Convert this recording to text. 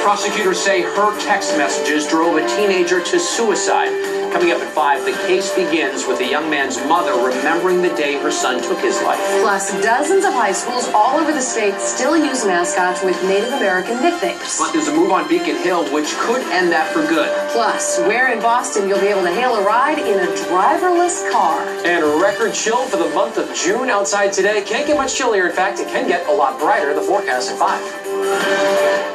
Prosecutors say her text messages drove a teenager to suicide. Coming up at 5, the case begins with the young man's mother remembering the day her son took his life. Plus, dozens of high schools all over the state still use mascots with Native American nicknames. But there's a move on Beacon Hill which could end that for good. Plus, where in Boston you'll be able to hail a ride in a driverless car. And a record chill for the month of June outside today. Can't get much chillier. In fact, it can get a lot brighter. The forecast at 5.